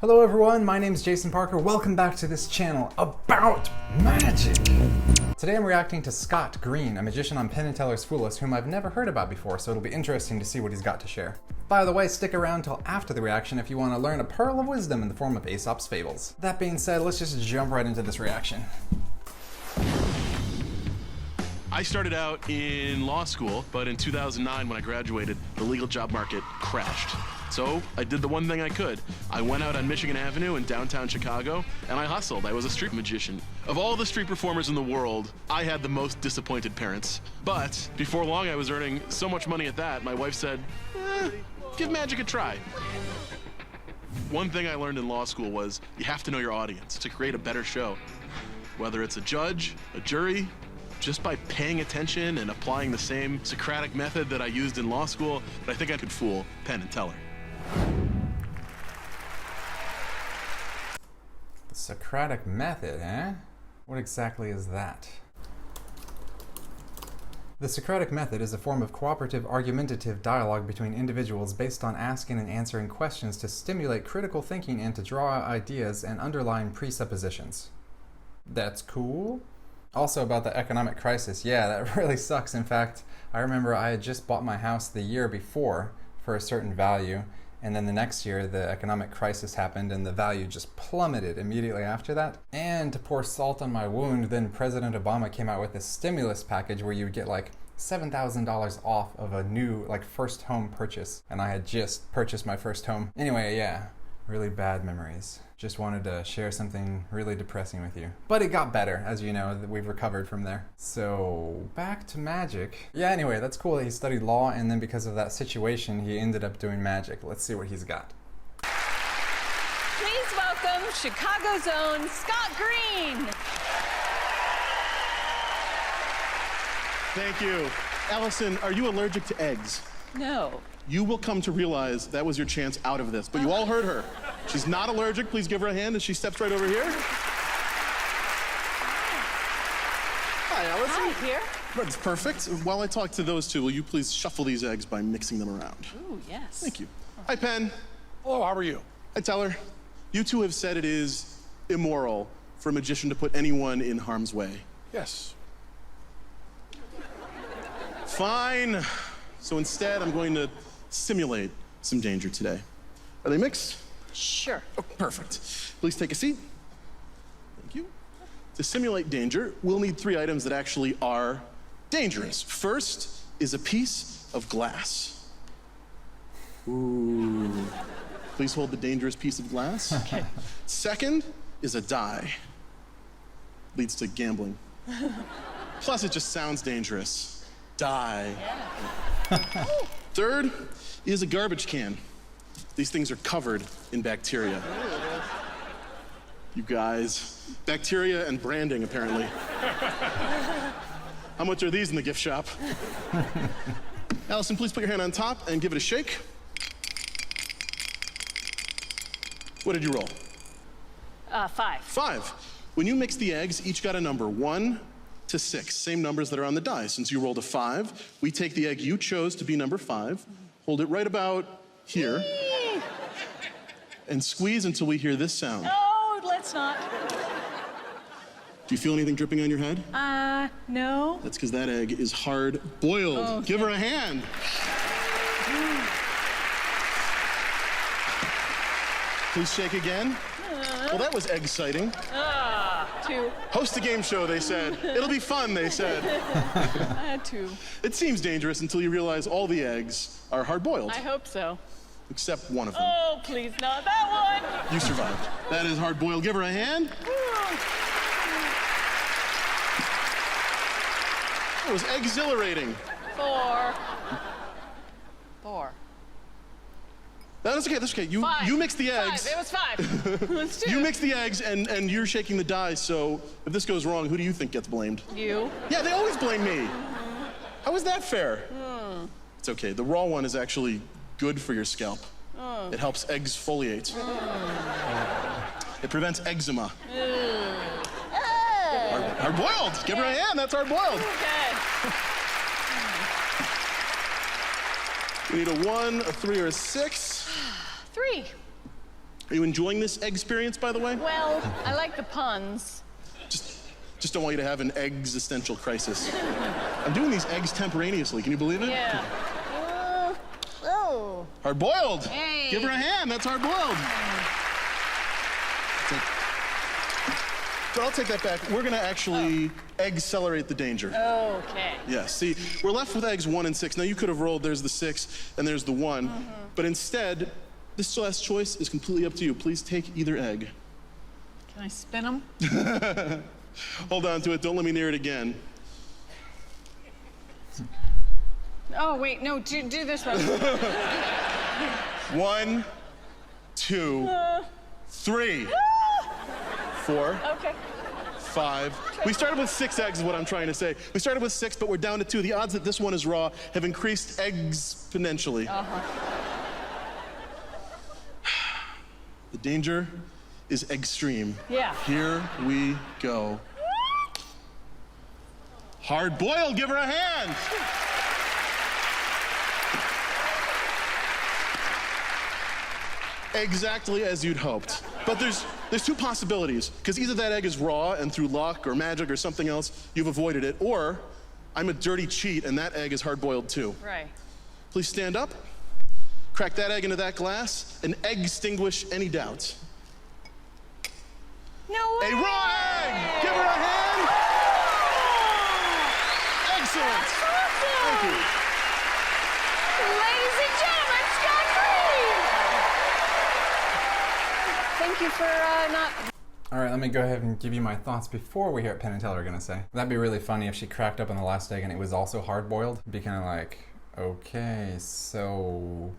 Hello everyone, my name's Jason Parker. Welcome back to this channel about magic. Today I'm reacting to Scott Green, a magician on Penn and Teller's Fool Us, whom I've never heard about before, so it'll be interesting to see what he's got to share. By the way, stick around till after the reaction if you want to learn a pearl of wisdom in the form of Aesop's Fables. That being said, let's just jump right into this reaction. I started out in law school, but in 2009 when I graduated, the legal job market crashed. So I did the one thing I could. I went out on Michigan Avenue in downtown Chicago, and I hustled. I was a street magician. Of all the street performers in the world, I had the most disappointed parents. But before long, I was earning so much money at that, my wife said, give magic a try. One thing I learned in law school was you have to know your audience to create a better show. Whether it's a judge, a jury, just by paying attention and applying the same Socratic method that I used in law school, but I think I could fool Penn and Teller. The Socratic method, eh? What exactly is that? The Socratic method is a form of cooperative argumentative dialogue between individuals based on asking and answering questions to stimulate critical thinking and to draw out ideas and underlying presuppositions. That's cool. Also about the economic crisis, yeah, that really sucks. In fact, I remember I had just bought my house the year before for a certain value, and then the next year the economic crisis happened and the value just plummeted immediately after that. And to pour salt on my wound, then President Obama came out with a stimulus package where you would get like $7,000 off of a new first home purchase, and I had just purchased my first home. Anyway, yeah, really bad memories. Just wanted to share something really depressing with you. But it got better, as you know, that we've recovered from there. So, back to magic. Yeah, anyway, that's cool that he studied law, and then because of that situation, he ended up doing magic. Let's see what he's got. Please welcome Chicago's own Scott Green. Thank you. Allison, are you allergic to eggs? No. You will come to realize that was your chance out of this, but you all heard her. She's not allergic. Please give her a hand as she steps right over here. Hi, Allison. Hi, here. That's perfect. While I talk to those two, will you please shuffle these eggs by mixing them around? Ooh, yes. Thank you. Hi, Penn. Hello, how are you? Hi, Teller. You two have said it is immoral for a magician to put anyone in harm's way. Yes. Fine. So instead, I'm going to simulate some danger today. Are they mixed? Sure. Oh, perfect. Please take a seat. Thank you. To simulate danger, we'll need 3 items that actually are dangerous. First is a piece of glass. Ooh. Please hold the dangerous piece of glass. Okay. Second is a die. Leads to gambling. Plus, it just sounds dangerous. Die. Yeah. Third is a garbage can. These things are covered in bacteria. You guys, bacteria and branding, apparently. How much are these in the gift shop? Allison, please put your hand on top and give it a shake. What did you roll? 5. 5. When you mix the eggs, each got a number 1 to 6, same numbers that are on the die. Since you rolled a 5, we take the egg you chose to be number 5, hold it right about here, and squeeze until we hear this sound. No, let's not. Do you feel anything dripping on your head? No. That's because that egg is hard boiled. Okay. Give her a hand. Please shake again. Well, that was egg-citing. 2. Host a game show, they said. It'll be fun, they said. I had 2. It seems dangerous until you realize all the eggs are hard-boiled, I hope so. except one of them. Oh, please not that one. You survived. That is hard-boiled. Give her a hand. It was exhilarating. 4. That's okay, that's okay. You 5. mix the eggs. 5. It was 5. Let's do You it. mix the eggs and you're shaking the die, so if this goes wrong, who do you think gets blamed? You. Yeah, they always blame me. How is that fair? It's okay. The raw one is actually good for your scalp. It helps exfoliate. It prevents eczema. Hard boiled. Give her a hand. That's hard boiled. Okay. We need a 1, a 3, or a 6. 3. Are you enjoying this egg experience, by the way? Well, I like the puns. Just don't want you to have an existential crisis. I'm doing these eggs temporaneously. Can you believe it? Yeah. Oh. Hard-boiled. Hey. Give her a hand. That's hard-boiled. But I'll take that back. We're going to actually accelerate the danger. Okay. Yeah, see, we're left with eggs 1 and 6. Now, you could have rolled, there's the 6 and there's the 1. But instead, this last choice is completely up to you. Please take either egg. Can I spin them? Hold on to it. Don't let me near it again. Oh, wait, no, do this one. 1, 2, 3, 4, Okay. 5. We started with 6 eggs is what I'm trying to say. We started with 6, but we're down to 2. The odds that this one is raw have increased exponentially. The danger is extreme. Yeah. Here we go. Hard boiled, give her a hand. Exactly as you'd hoped. But there's 2 possibilities, because either that egg is raw and through luck or magic or something else, you've avoided it, or I'm a dirty cheat and that egg is hard boiled too. Right. Please stand up, crack that egg into that glass, and extinguish any doubts. No way! A raw egg! Give her a hand! Excellent! Thank you. Ladies and gentlemen, Scott Green! Thank you for not... All right, let me go ahead and give you my thoughts before we hear what Penn and Teller are gonna say. That'd be really funny if she cracked open the last egg and it was also hard-boiled. It'd be kind of like, okay, so...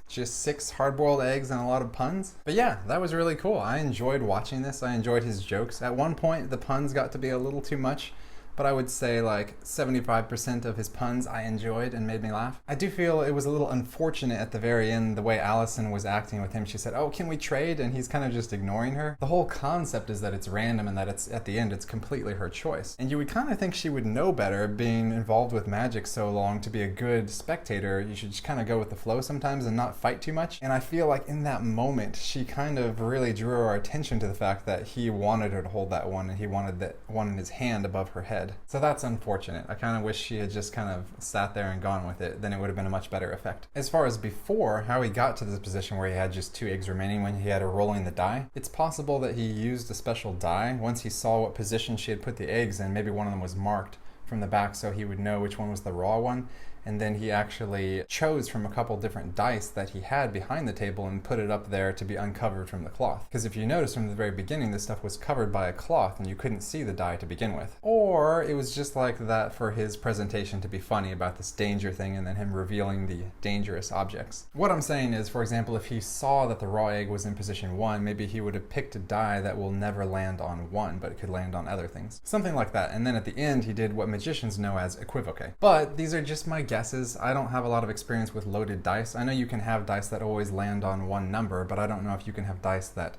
just 6 hard-boiled eggs and a lot of puns. But yeah, that was really cool. I enjoyed watching this. I enjoyed his jokes. At one point, the puns got to be a little too much, but I would say like 75% of his puns I enjoyed and made me laugh. I do feel it was a little unfortunate at the very end, the way Allison was acting with him. She said, oh, can we trade? And he's kind of just ignoring her. The whole concept is that it's random and that it's at the end, it's completely her choice. And you would kind of think she would know better, being involved with magic so long, to be a good spectator. You should just kind of go with the flow sometimes and not fight too much. And I feel like in that moment, she kind of really drew our attention to the fact that he wanted her to hold that one and he wanted that one in his hand above her head. So that's unfortunate. I kind of wish she had just kind of sat there and gone with it. Then it would have been a much better effect. As far as before, how he got to this position where he had just 2 eggs remaining when he had her rolling the die, it's possible that he used a special die once he saw what position she had put the eggs in. Maybe one of them was marked from the back so he would know which one was the raw one. And then he actually chose from a couple different dice that he had behind the table and put it up there to be uncovered from the cloth. Because if you notice from the very beginning, this stuff was covered by a cloth and you couldn't see the die to begin with. Or it was just like that for his presentation to be funny about this danger thing and then him revealing the dangerous objects. What I'm saying is, for example, if he saw that the raw egg was in position 1, maybe he would have picked a die that will never land on 1, but it could land on other things. Something like that. And then at the end, he did what magicians know as equivoque. But these are just my guesses. I don't have a lot of experience with loaded dice. I know you can have dice that always land on one number, but I don't know if you can have dice that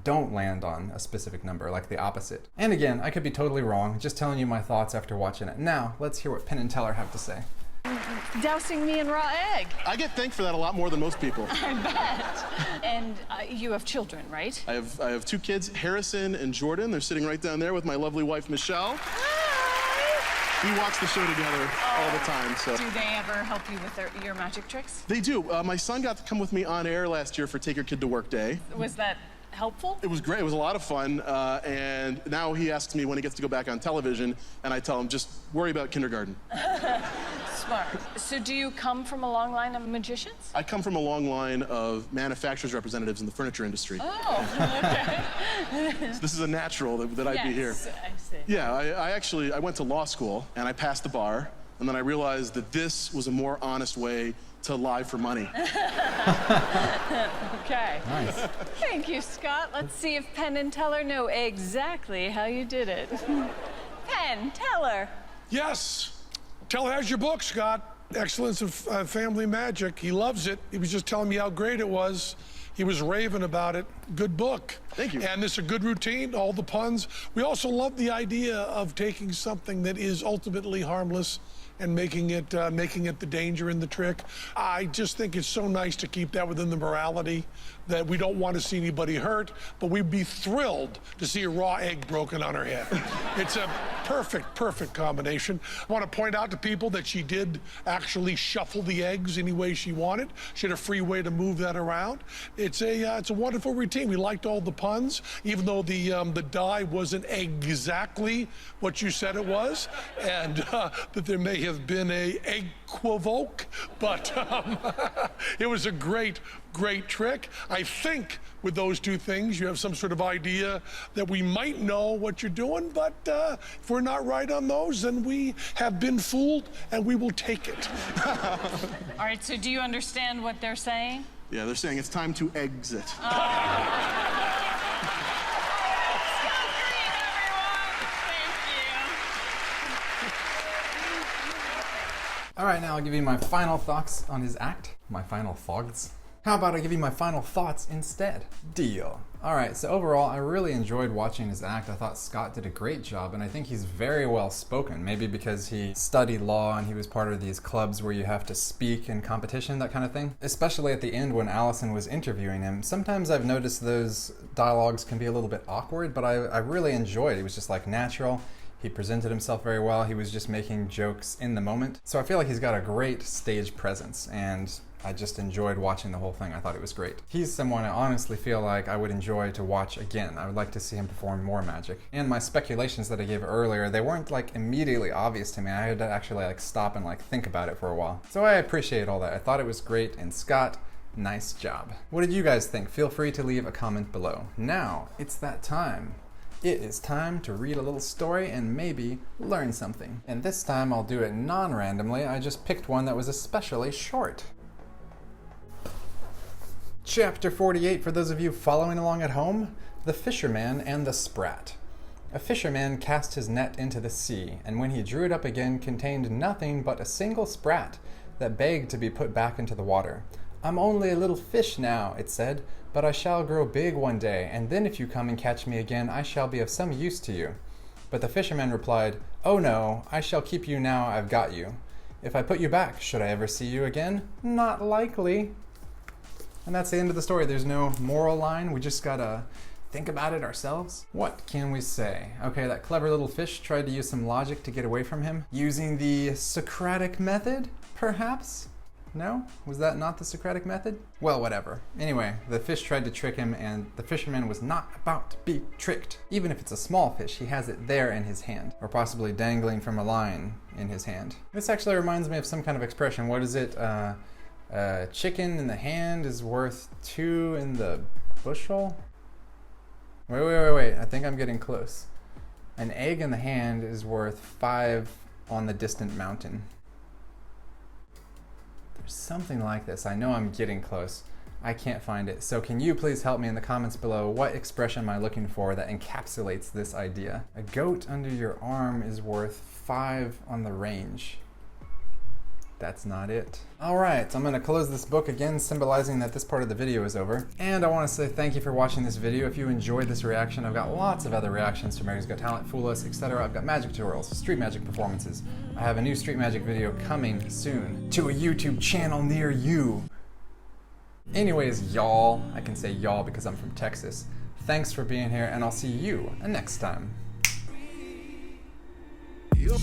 don't land on a specific number, like the opposite. And again, I could be totally wrong, just telling you my thoughts after watching it. Now, let's hear what Penn and Teller have to say. Dousing me in raw egg. I get thanked for that a lot more than most people. I bet. And you have children, right? I have 2 kids, Harrison and Jordan. They're sitting right down there with my lovely wife, Michelle. We watch the show together all the time. So. Do they ever help you with your magic tricks? They do. My son got to come with me on air last year for Take Your Kid to Work Day. Was that helpful? It was great. It was a lot of fun. And now he asks me when he gets to go back on television, and I tell him, just worry about kindergarten. Smart. So do you come from a long line of magicians? I come from a long line of manufacturers representatives in the furniture industry. Oh, okay. So this is a natural that I'd be here. Yes, I see. Yeah, I went to law school, and I passed the bar, and then I realized that this was a more honest way to lie for money. Okay. Nice. Thank you, Scott. Let's see if Penn and Teller know exactly how you did it. Penn, Teller. Yes. Teller has your book, Scott. Excellence of Family Magic. He loves it. He was just telling me how great it was. He was raving about it. Good book. Thank you. And it's a good routine, all the puns. We also love the idea of taking something that is ultimately harmless and making it the danger in the trick. I just think it's so nice to keep that within the morality that we don't want to see anybody hurt, but we'd be thrilled to see a raw egg broken on her head. It's a perfect combination. I want to point out to people that she did actually shuffle the eggs any way she wanted. She had a free way to move that around. It's a wonderful routine. We liked all the puns, even though the die wasn't exactly what you said it was, and that there may have been a equivoque, but it was a great trick. I think with those two things, you have some sort of idea that we might know what you're doing, but if we're not right on those, then we have been fooled and we will take it. All right, so do you understand what they're saying? Yeah, they're saying it's time to exit. All right, now I'll give you my final thoughts on his act. My final thoughts. How about I give you my final thoughts instead? Deal. All right, so overall, I really enjoyed watching his act. I thought Scott did a great job, and I think he's very well spoken. Maybe because he studied law and he was part of these clubs where you have to speak in competition, that kind of thing. Especially at the end when Allison was interviewing him. Sometimes I've noticed those dialogues can be a little bit awkward, but I really enjoyed it. It was just like natural. He presented himself very well. He was just making jokes in the moment. So I feel like he's got a great stage presence, and I just enjoyed watching the whole thing. I thought it was great. He's someone I honestly feel like I would enjoy to watch again. I would like to see him perform more magic. And my speculations that I gave earlier, they weren't like immediately obvious to me. I had to actually like stop and like think about it for a while. So I appreciate all that. I thought it was great, and Scott, nice job. What did you guys think? Feel free to leave a comment below. Now, it's that time. It is time to read a little story and maybe learn something. And this time I'll do it non-randomly. I just picked one that was especially short. Chapter 48, for those of you following along at home, The Fisherman and the Sprat. A fisherman cast his net into the sea, and when he drew it up again contained nothing but a single sprat that begged to be put back into the water. "I'm only a little fish now," it said, "but I shall grow big one day, and then if you come and catch me again, I shall be of some use to you." But the fisherman replied, "Oh no, I shall keep you now I've got you. If I put you back, should I ever see you again? Not likely." And that's the end of the story. There's no moral line. We just gotta think about it ourselves. What can we say? Okay, that clever little fish tried to use some logic to get away from him. Using the Socratic method, perhaps? No? Was that not the Socratic method? Well, whatever. Anyway, the fish tried to trick him, and the fisherman was not about to be tricked. Even if it's a small fish, he has it there in his hand, or possibly dangling from a line in his hand. This actually reminds me of some kind of expression. What is it? Chicken in the hand is worth 2 in the bushel? Wait. I think I'm getting close. An egg in the hand is worth 5 on the distant mountain. There's something like this. I know I'm getting close. I can't find it. So can you please help me in the comments below? What expression am I looking for that encapsulates this idea? A goat under your arm is worth 5 on the range. That's not it. All right, I'm gonna close this book again, symbolizing that this part of the video is over. And I wanna say thank you for watching this video. If you enjoyed this reaction, I've got lots of other reactions to America's Got Talent, Fool Us, etc. I've got magic tutorials, street magic performances. I have a new street magic video coming soon to a YouTube channel near you. Anyways, y'all, I can say y'all because I'm from Texas. Thanks for being here, and I'll see you next time. You